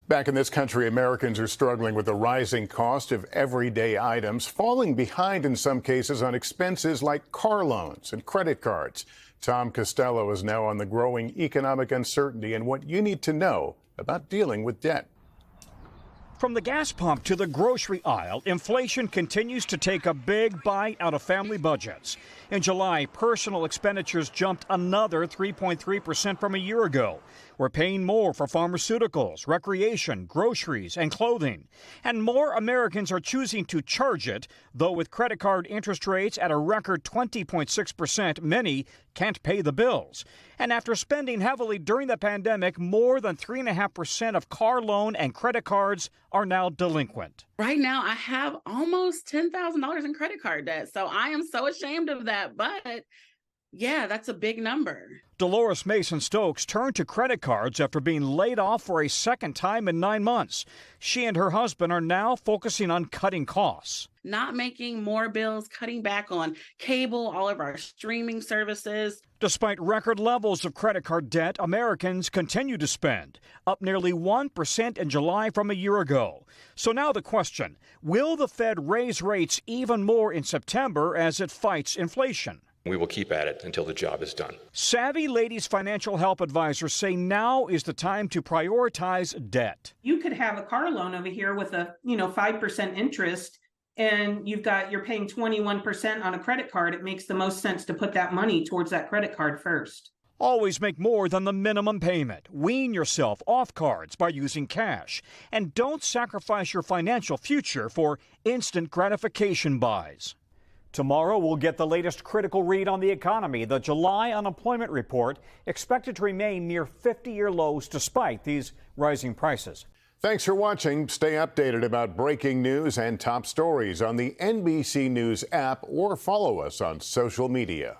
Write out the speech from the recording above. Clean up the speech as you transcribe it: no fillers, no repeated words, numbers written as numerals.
Back in this country, Americans are struggling with the rising cost of everyday items, falling behind in some cases on expenses like car loans and credit cards. Tom Costello is now on the growing economic uncertainty and what you need to know about dealing with debt. From the gas pump to the grocery aisle, inflation continues to take a big bite out of family budgets. In July, personal expenditures jumped another 3.3% from a year ago. We're paying more for pharmaceuticals, recreation, groceries, and clothing. And more Americans are choosing to charge it, though with credit card interest rates at a record 20.6%, many can't pay the bills. And after spending heavily during the pandemic, more than 3.5% of car loan and credit cards are now delinquent. Right now, I have almost $10,000 in credit card debt, so I am so ashamed of that, but yeah, that's a big number. Dolores Mason Stokes turned to credit cards after being laid off for a second time in 9 months. She and her husband are now focusing on cutting costs. Not making more bills, cutting back on cable, all of our streaming services. Despite record levels of credit card debt, Americans continue to spend, up nearly 1% in July from a year ago. So now the question, will the Fed raise rates even more in September as it fights inflation? We will keep at it until the job is done. Savvy Ladies financial help advisors say now is the time to prioritize debt. You could have a car loan over here with a 5% interest, and you're paying 21% on a credit card. It makes the most sense to put that money towards that credit card first. Always make more than the minimum payment. Wean yourself off cards by using cash. And don't sacrifice your financial future for instant gratification buys. Tomorrow, we'll get the latest critical read on the economy. The July unemployment report expected to remain near 50-year lows despite these rising prices. Thanks for watching. Stay updated about breaking news and top stories on the NBC News app or follow us on social media.